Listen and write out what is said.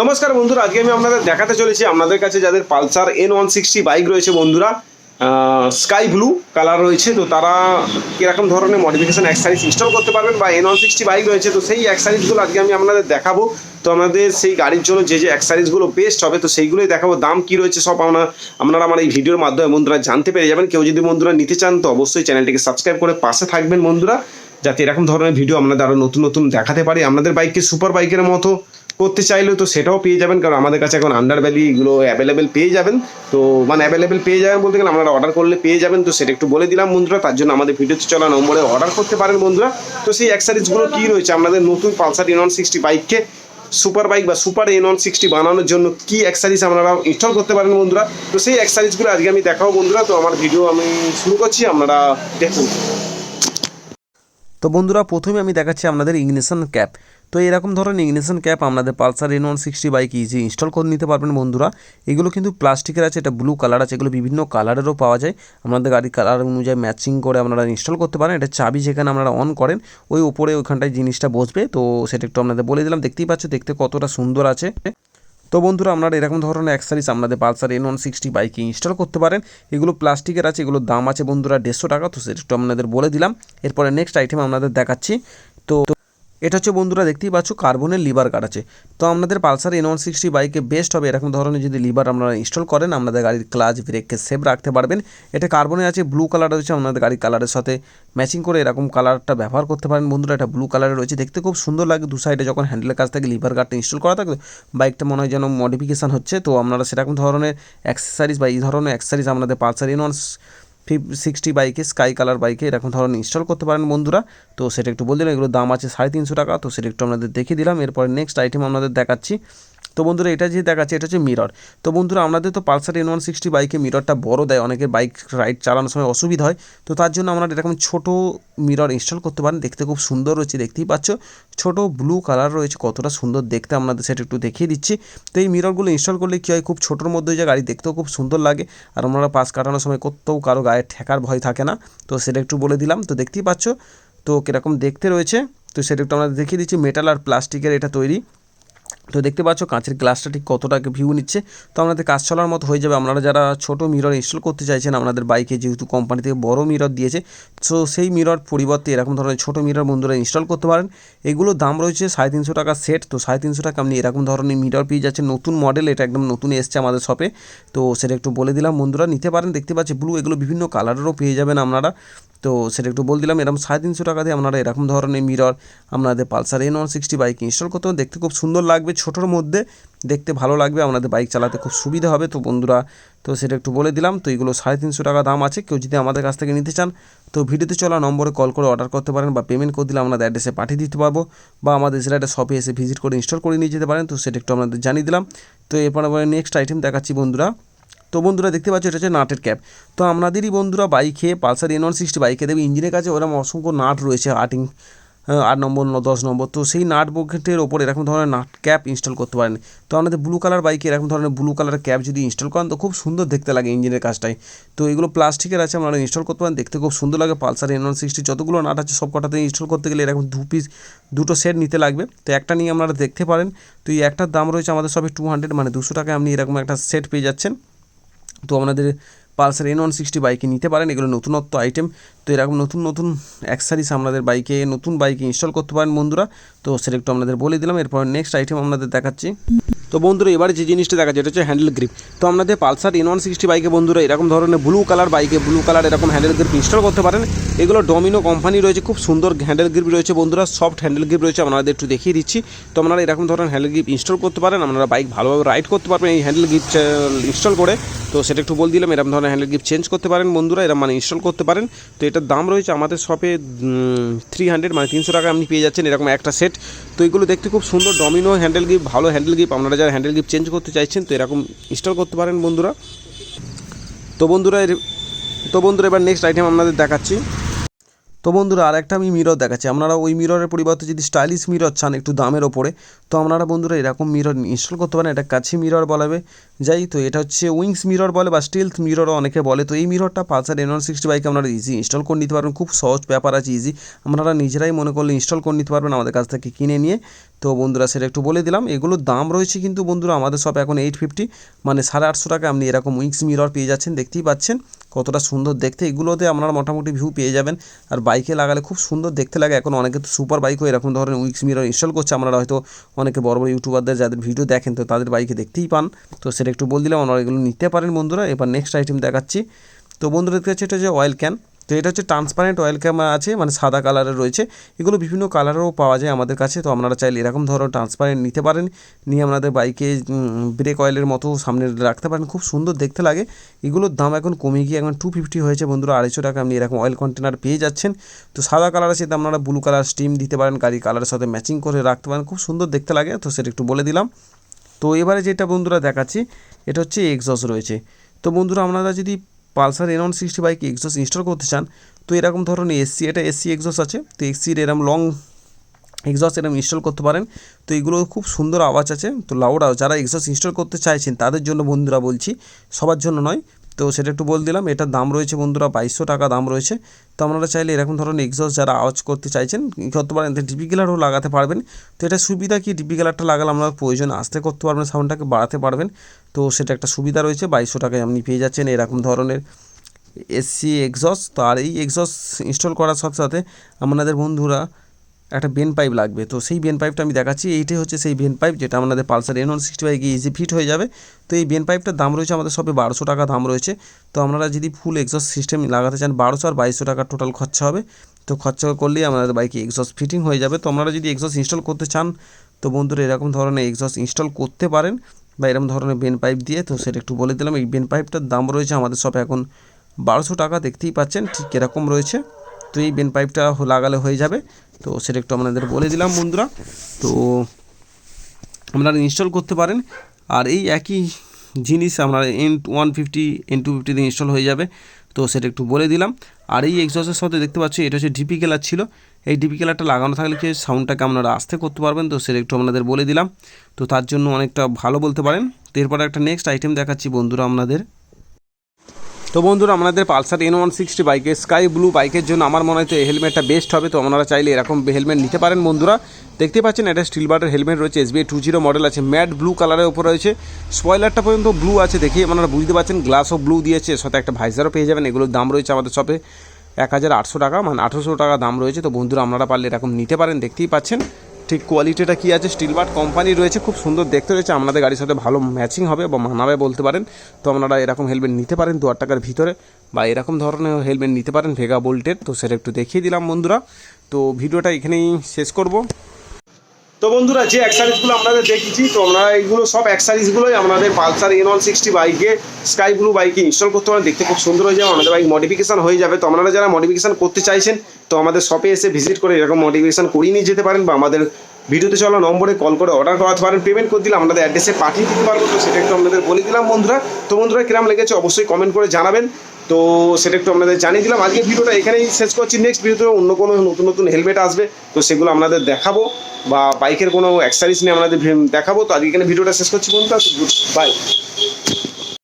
নমস্কার বন্ধুরা, আজকে আমি আপনাদের দেখাতে চলেছি আপনাদের কাছে যাদের পালসার N160 বাইক রয়েছে বন্ধুরা, স্কাই ব্লু কালার রয়েছে, তো তারা কীরকম ধরনের মডিফিকেশন অ্যাক্সেসরিজ ইনস্টল করতে পারবেন বা N160 বাইক রয়েছে, তো সেই অ্যাক্সেসরিজগুলো আজকে আমি আপনাদের দেখাবো। তো আমাদের সেই গাড়ির জন্য যে অ্যাক্সেসরিজগুলো বেস্ট হবে তো সেইগুলোই দেখাবো। দাম কী রয়েছে সব আপনারা আমার এই ভিডিওর মাধ্যমে বন্ধুরা জানতে পেরে যাবেন। কেউ যদি বন্ধুরা নিতে চান তো অবশ্যই চ্যানেলটিকে সাবস্ক্রাইব করে পাশে থাকবেন বন্ধুরা, যাতে এরকম ধরনের ভিডিও আপনাদের আরও নতুন নতুন দেখাতে পারি। আপনাদের বাইককে সুপার বাইকের মতো করতে চাইলেও তো সেটাও পেয়ে যাবেন, কারণ আমাদের কাছে এখন আন্ডার ভ্যালি এগুলো অ্যাভেলেবেল পেয়ে যাবেন। তো অ্যাভেলেবেল পেয়ে যাবেন বলতে গেলে আপনারা অর্ডার করলে পেয়ে যাবেন, তো সেটা একটু বলে দিলাম বন্ধুরা। তার জন্য আমাদের ভিডিওতে চলা নম্বরে অর্ডার করতে পারেন বন্ধুরা। তো সেই অ্যাক্সেসরিজগুলো কী রয়েছে আপনাদের নতুন পালসার N160 বাইককে সুপার বাইক বা সুপার N160 বানানোর জন্য কী অ্যাক্সেসরিজ আপনারা ইনস্টল করতে পারেন বন্ধুরা, তো সেই অ্যাক্সেসরিজগুলো আজকে আমি দেখাবো বন্ধুরা। তো আমার ভিডিও আমি শুরু করছি, আপনারা দেখুন। তো বন্ধুরা, প্রথমে আমি দেখাচ্ছি আপনাদের ইগনিশন ক্যাপ। তো এরকম ধরনের ইগনিশন ক্যাপ আপনাদের Pulsar N160 bike easy install করে নিতে পারবেন বন্ধুরা। এগুলো কিন্তু প্লাস্টিকের আছে, এটা ব্লু কালার আছে, এগুলো বিভিন্ন কালারেরও পাওয়া যায়। আপনাদের গাড়ির কালার অনুযায়ী ম্যাচিং করে আপনারা ইনস্টল করতে পারেন। এটা চাবি যেখানে আপনারা অন করেন ওই উপরে ওইখানটায় জিনিসটা বসবে, তো সেটা একটু আপনাদের বলে দিলাম। দেখতেই পাচ্ছ দেখতে কতটা সুন্দর আছে। তো বন্ধুরা, আপনারা এরকম ধরনের অ্যাক্সেসরিজ আপনাদের পালসার N160 বাইকে ইনস্টল করতে পারেন। এগুলো প্লাস্টিকের আছে, এগুলোর দাম আছে বন্ধুরা 150 টাকা। তো সেটা একটু আপনাদের বলে দিলাম। এরপরে নেক্সট আইটেম আপনাদের দেখাচ্ছি। তো এটা হচ্ছে বন্ধুরা, দেখতেই পাচ্ছ কার্বনের লিভার গার্ড আছে। তো আপনাদের পালসার N160 বাইকে বেস্ট হবে এরকম ধরনের যদি লিভার আপনারা ইনস্টল করেন, আপনাদের গাড়ির ক্লাচ ব্রেককে সেভ রাখতে পারবেন। এটা কার্বনের আছে, ব্লু কালার রয়েছে, আপনাদের গাড়ির কালারের সাথে ম্যাচিং করে এরকম কালারটা ব্যবহার করতে পারেন বন্ধুরা। এটা ব্লু কালারের রয়েছে, দেখতে খুব সুন্দর লাগে। দু সাইডে যখন হ্যান্ডেলের কাছ থেকে লিভার গার্ডটা ইনস্টল করা থাকে বাইকটা মনে হয় যেন মডিফিকেশান হচ্ছে। তো আপনারা সেরকম ধরনের অ্যাক্সেসরিজ বা এই ধরনের অ্যাক্সেসরিজ আপনাদের পালসার N160 বাইকে স্কাই কালার বাইকে এরকম ধরনের ইনস্টল করতে পারেন বন্ধুরা। তো সেটা একটু বলে দিলাম। এগুলোর দাম আছে 350 টাকা। তো সেটা একটু আপনাদের দেখিয়ে দিলাম। এরপরে নেক্সট আইটেম আপনাদের দেখাচ্ছি। তো বন্ধুরা, এটা যে দেখাচ্ছে এটা হচ্ছে মিরর। তো বন্ধুরা, আপনাদের তো পালসার N160 বাইকে মিররটা বড় দেয়, অনেকের বাইক রাইড চালানোর সময় অসুবিধা হয়। তো তার জন্য আপনারা এরকম ছোট মিরর ইনস্টল করতে পারেন। দেখতে খুব সুন্দর রয়েছে, দেখতেই পাচ্ছ ছোট ব্লু কালার রয়েছে, কতটা সুন্দর দেখতে আপনাদের সেটা একটু দেখিয়ে দিচ্ছি। তো এই মিররগুলো ইনস্টল করলে কী হয়, খুব ছোটোর মধ্যে যে গাড়ি দেখতেও খুব সুন্দর লাগে, আর আপনারা পাশ কাটানোর সময় কোথাও কারো গায়ে ঠেকার ভয় থাকে না। তো সেটা একটু বলে দিলাম। তো দেখতেই পাচ্ছ তো কীরকম দেখতে রয়েছে। তো সেটা একটু আমরা দেখিয়ে দিচ্ছি। মেটাল আর প্লাস্টিকের এটা তৈরি। তো দেখতে পাচ্ছ কাঁচের গ্লাসটা ঠিক কতটাকে ভিউ নিচ্ছে। তো আপনাদের কাজ চলার মতো হয়ে যাবে। আপনারা যারা ছোট মিরর ইনস্টল করতে চাইছেন আপনাদের বাইকে, যেহেতু কোম্পানি থেকে বড় মিরর দিয়েছে, সো সেই মিরর পরিবর্তে এরকম ধরনের ছোটো মিরর বন্ধুরা ইনস্টল করতে পারেন। এগুলোর দাম রয়েছে 350 টাকা সেট। তো 350 টাকা আপনি এরকম ধরনের মিরর পেয়ে যাচ্ছেন। নতুন মডেল, এটা একদম নতুন এসছে আমাদের শপে। তো সেটা একটু বলে দিলাম বন্ধুরা, নিতে পারেন। দেখতে পাচ্ছি ব্লু, এগুলো বিভিন্ন কালারেরও পেয়ে যাবেন আপনারা। তো সেটা একটু বলে দিলাম। এরকম 350 টাকা দিয়ে আপনারা এরকম ধরনের মিরর আপনাদের পালসার N160 বাইক ইনস্টল করতে হবে। দেখতে খুব সুন্দর লাগবে, ছোটোর মধ্যে দেখতে ভালো লাগবে, আপনাদের বাইক চালাতে খুব সুবিধা হবে। তো বন্ধুরা, তো সেটা একটু বলে দিলাম। তো এগুলো 350 টাকা দাম আছে। কেউ যদি আমাদের কাছ থেকে নিতে চান তো ভিডিওতে চলা নম্বরে কল করে অর্ডার করতে পারেন, বা পেমেন্ট করে দিলে আমাদের অ্যাড্রেসে পাঠিয়ে দিতে পারবো, বা আমাদের সেটা শপে এসে ভিজিট করে ইনস্টল করে নিয়ে যেতে পারেন। তো সেটা একটু আপনাদের জানিয়ে দিলাম। তো এরপর নেক্সট আইটেম দেখাচ্ছি বন্ধুরা। তো বন্ধুরা, দেখতে পাচ্ছ এটা হচ্ছে নাটের ক্যাপ। তো আপনাদেরই বন্ধুরা বাইকে পালসার N160 বাইকে দেবে ইঞ্জিনের কাছে ওরকম অসংখ্য নাট রয়েছে, 8 নম্বর 10 নম্বর। তো সেই নাট বল্টের ওপর এরকম ধরনের নাট ক্যাপ ইনস্টল করতে পারেন। তো আপনাদের ব্লু কালার বাইকে এরকম ধরনের ব্লু কালার ক্যাপ যদি ইনস্টল করেন তো খুব সুন্দর দেখতে লাগে ইঞ্জিনের কাজটাই। তো এগুলো প্লাস্টিকের আছে, আপনারা ইনস্টল করতে পারেন, দেখতে খুব সুন্দর লাগে। পালসার N160 যতগুলো নাট আছে সব কটাতে ইনস্টল করতে গেলে এরকম দুটো সেট নিতে লাগবে। তো একটা নিয়ে আপনারা দেখতে পারেন। তো এই একটার দাম রয়েছে আমাদের সবে 200, মানে 200 টাকায় আপনি এরকম একটা সেট পেয়ে যাচ্ছেন। তো আপনাদের পালসার N160 বাইকে নিতে পারেন, এগুলো নতুনত্ব আইটেম। তো এরকম নতুন নতুন অ্যাক্সেসরিজ আপনাদের বাইকে নতুন বাইকে ইনস্টল করতে পারেন বন্ধুরা। তো সেটা একটু আপনাদের বলে দিলাম। এরপর নেক্সট আইটেম আপনাদের দেখাচ্ছি। তো বন্ধুরা, এবারে যে জিনিসটা দেখাচ্ছে এটা হচ্ছে হ্যান্ডেল গ্রিপ। তো আপনাদের পালসার N160 বাইকে বন্ধুরা এরকম ধরনের ব্লু কালার বাইকে ব্লু কালার এরকম হ্যান্ডেল গ্রিপ ইনস্টল করতে পারেন। এগুলো ডমিনো কোম্পানি রয়েছে, খুব সুন্দর হ্যান্ডেল গ্রিপ রয়েছে বন্ধুরা, সফট হ্যান্ডেল গ্রিপ রয়েছে, আপনাদের একটু দেখিয়ে দিচ্ছি। তো আপনারা এরকম ধরনের হ্যান্ডেল গ্রিপ ইনস্টল করতে পারেন, আপনারা বাইক ভালোভাবে রাইড করতে পারবেন এই হ্যান্ডেল গ্রিপ ইনস্টল করে। তো সেটা একটু বলে দিলাম। এরকম ধরনের হ্যান্ডেল গ্রিপ চেঞ্জ করতে পারেন বন্ধুরা, এরকম মানে ইনস্টল করতে পারেন। তো এটার দাম রয়েছে আমাদের শপে 300, মানে 300 টাকা আপনি পেয়ে যাচ্ছেন এরকম একটা সেট। তো এগুলো দেখতে খুব সুন্দর, ডমিনো হ্যান্ডেল গ্রিপ, ভালো হ্যান্ডেল গ্রিপ। আপনারা যারা হ্যান্ডেল গ্রিপ চেঞ্জ করতে চাইছেন তো এরকম ইনস্টল করতে পারেন বন্ধুরা। তো বন্ধুরা এবার নেক্সট আইটেম আপনাদের দেখাচ্ছি। তো বন্ধুরা আরেকটা আমি মিরর দেখাচ্ছি। আপনারা ওই মিররের পরিবর্তে যদি স্টাইলিশ মিরর চান একটু দামের ওপরে, তো আপনারা বন্ধুরা এরকম মিরর ইনস্টল করতে পারেন। এটা কাছে মিরর বলাবে যাই, তো এটা হচ্ছে উইংস মিরর বলে বা স্টিলথ মিররও অনেকে বলে। তো এই মিররটা পালসার N160 বাইকে আপনারা ইজি ইনস্টল করে নিতে পারবেন, খুব সহজ ব্যাপার আছে, ইজি। আপনারা নিজেরাই মনে করলে ইনস্টল করে নিতে পারবেন আমাদের কাছ থেকে কিনে নিয়ে। তো বন্ধুরা সেটা একটু বলে দিলাম। এগুলোর দাম রয়েছে কিন্তু বন্ধুরা আমাদের সব এখন 850, মানে 850 টাকা আপনি এরকম উইংস মিরর পেয়ে যাচ্ছেন। দেখতেই পাচ্ছেন কতটা সুন্দর দেখতে। এগুলোতে আপনারা মোটামুটি ভিউ পেয়ে যাবেন, আর বাইকে লাগালে খুব সুন্দর দেখতে লাগে। এখন অনেকে তো সুপার বাইকও এরকম ধরনের উইংস মিরর ইনস্টল করছে। আপনারা হয়তো অনেকে বড় বড় ইউটিউবারদের যাদের ভিডিও দেখেন তো তাদের বাইকে দেখতেই পান। তো সেটা একটু বলে দিলাম, আপনারা এগুলো নিতে পারেন বন্ধুরা। এবার নেক্সট আইটেম দেখাচ্ছি। তো বন্ধুরা দেখতে পাচ্ছি এটা হচ্ছে অয়েল ক্যান। তো এটা হচ্ছে ট্রান্সপারেন্ট অয়েল ক্যান আছে, মানে সাদা কালারের রয়েছে। এগুলো বিভিন্ন কালারেরও পাওয়া যায় আমাদের কাছে। তো আপনারা চাইলে এরকম ধরনের ট্রান্সপারেন্ট নিতে পারেন, নিয়ে আপনাদের বাইকে ব্রেক অয়েলের মতো সামনে রাখতে পারেন, খুব সুন্দর দেখতে লাগে। এগুলোর দাম এখন কমে গিয়ে এখন 250 হয়েছে বন্ধুরা। 250 টাকা আপনি এরকম অয়েল কন্টেনার পেয়ে যাচ্ছেন। তো সাদা কালার আছে, তো আপনারা ব্লু কালার স্টিম দিতে পারেন, গাড়ি কালারের সাথে ম্যাচিং করে রাখতে পারেন, খুব সুন্দর দেখতে লাগে। তো সেটা একটু বলে দিলাম। তো এবারে যেটা বন্ধুরা দেখাচ্ছি এটা হচ্ছে এক্সস্ট রয়েছে। তো বন্ধুরা আপনারা যদি পালসার N160 বাইকে এক্সস্ট ইনস্টল করতে চান, তো এরকম ধরনের এসসি, এটা এসসি এক্সস্ট আছে। তো এসসির এরকম লং এক্সস্ট এরকম ইনস্টল করতে পারেন। তো এগুলো খুব সুন্দর আওয়াজ আছে, তো লাউড আওয়াজ। যারা এক্সস্ট ইনস্টল করতে চাইছেন তাদের জন্য বন্ধুরা বলছি, সবার জন্য নয়। তো সেটা একটু বলে দিলাম। এটার দাম রয়েছে বন্ধুরা 2200 টাকা দাম রয়েছে। তো আপনারা চাইলে এরকম ধরনের এক্সস্ট যারা আওয়াজ করতে চাইছেন করতে পারেন। ডিপি কিলারও লাগাতে পারবেন। তো এটা সুবিধা কি, ডিপি কিলারটা লাগালে আপনারা প্রয়োজনে আস্তে করতে পারবেন, সাউন্ডটাকে বাড়াতে পারবেন। তো সেটা একটা সুবিধা রয়েছে। 2200 টাকায় আপনি পেয়ে যাচ্ছেন এরকম ধরনের এসসি এক্সস্ট। তো আর এই এক্সস্ট ইনস্টল করার সাথে সাথে আপনাদের বন্ধুরা একটা বেন পাইপ লাগবে। তো সেই বেন পাইপটা আমি দেখাচ্ছি। এইটাই হচ্ছে সেই বেন পাইপ যেটা আমাদের পালসার N160 বাইকে ইজি ফিট হয়ে যাবে। তো এই বেন পাইপটার দাম রয়েছে আমাদের সবে 1200 টাকা দাম রয়েছে। তো আপনারা যদি ফুল এক্সস্ট সিস্টেম লাগাতে চান 1200 আর 2200 টাকা টোটাল খরচা হবে। তো খরচা করলেই আমাদের বাইকে এক্সস্ট ফিটিং হয়ে যাবে। তো আপনারা যদি এক্সস্ট ইনস্টল করতে চান তো বন্ধুরা এরকম ধরনের এক্সস্ট ইনস্টল করতে পারেন বা এরকম ধরনের বেন পাইপ দিয়ে। তো সেটা একটু বলে দিলাম। এই বেন পাইপটার দাম রয়েছে আমাদের সব এখন 1200 টাকা, দেখতেই পাচ্ছেন ঠিক এরকম রয়েছে। তো এই বেন পাইপটা লাগালে হয়ে যাবে। তো সেটা একটু আপনাদের বলে দিলাম বন্ধুরা। তো আপনারা ইনস্টল করতে পারেন। আর এই একই জিনিস আপনারা N150 N250 দিয়ে ইনস্টল হয়ে যাবে। তো সেটা একটু বলে দিলাম। আর এই এক্সস্টের সাথে দেখতে পাচ্ছি এটা হচ্ছে ডিপি কিলার ছিল। এই ডিপি কিলারটা লাগানো থাকলে কি সাউন্ডটাকে আপনারা আস্তে করতে পারবেন। তো সেটা একটু আপনাদের বলে দিলাম। তো তার জন্য অনেকটা ভালো বলতে পারেন। তো এরপরে একটা নেক্সট আইটেম দেখাচ্ছি বন্ধুরা আপনাদের। তো বন্ধুরা আমাদের পালসার N160 বাইকে স্কাই ব্লু বাইকের জন্য আমার মনে হয় তো এই হেলমেটটা বেস্ট হবে। তো আপনারা চাইলে এরকম হেলমেট নিতে পারেন বন্ধুরা। দেখতে পাচ্ছেন এটা স্টিল বাটের হেলমেট রয়েছে, SBI 20 মডেল আছে, ম্যাট ব্লু কালারের উপর রয়েছে। স্পয়লারটা পর্যন্ত ব্লু আছে, দেখেই আপনারা বুঝতে পারছেন। গ্লাসও ব্লু দিয়েছে, সাথে একটা ভাইজারও পেয়ে যাবেন। এগুলোর দাম রয়েছে আমাদের শপে 1800 টাকা, মানে 1800 টাকা দাম রয়েছে। তো বন্ধুরা আপনারা পারলে এরকম নিতে পারেন। দেখতেই পাচ্ছেন ঠিক কোয়ালিটিটা কী আছে, স্টিল বাট কোম্পানি রয়েছে, খুব সুন্দর দেখতে রয়েছে। আপনাদের গাড়ির সাথে ভালো ম্যাচিং হবে বা মানাবে বলতে পারেন। তো আপনারা এরকম হেলমেট নিতে পারেন 2000 টাকার ভিতরে, বা এরকম ধরনের হেলমেট নিতে পারেন ভেগা বোল্টের। তো সেটা একটু দেখিয়ে দিলাম বন্ধুরা। তো ভিডিওটা এখানেই শেষ করব। তো বন্ধুরা যে অ্যাক্সারিজগুলো আপনাদের দেখেছি, তো আমরা এইগুলো সব অ্যাক্সারিজগুলোই আমাদের পালসার N160 বাইকে স্কাই ব্লু বাইকে ইনস্টল করতে পারেন। দেখতে খুব সুন্দর হয়ে যাবে, আমাদের বাইক মডিফিকেশন হয়ে যাবে। তো আপনারা যারা মডিফিকেশন করতে চাইছেন তো আমাদের শপে এসে ভিজিট করে এরকম মডিফিকেশন করিয়ে নিয়ে যেতে পারেন, বা আমাদের ভিডিওতে চলা নম্বরে কল করে অর্ডার করাতে পারেন। পেমেন্ট করে দিলে আমাদের অ্যাড্রেসে পাঠিয়ে দিতে পারবো। তো সেটা একটু আপনাদের বলে দিলাম বন্ধুরা। তো বন্ধুরা কিরম লেগেছে অবশ্যই কমেন্ট করে জানাবেন। তো সেটা একটু আপনাদের জানিয়ে দিলাম। আজকে ভিডিওটা এখানেই শেষ করছি। নেক্সট ভিডিওতে অন্য কোনো নতুন নতুন হেলমেট আসবে, তো সেগুলো আপনাদের দেখাবো, বা বাইকের কোনো অ্যাক্সারিজ নিয়ে আপনাদের দেখাবো। তো আজকে এখানে ভিডিওটা শেষ করছি বন্ধুরা। বাই।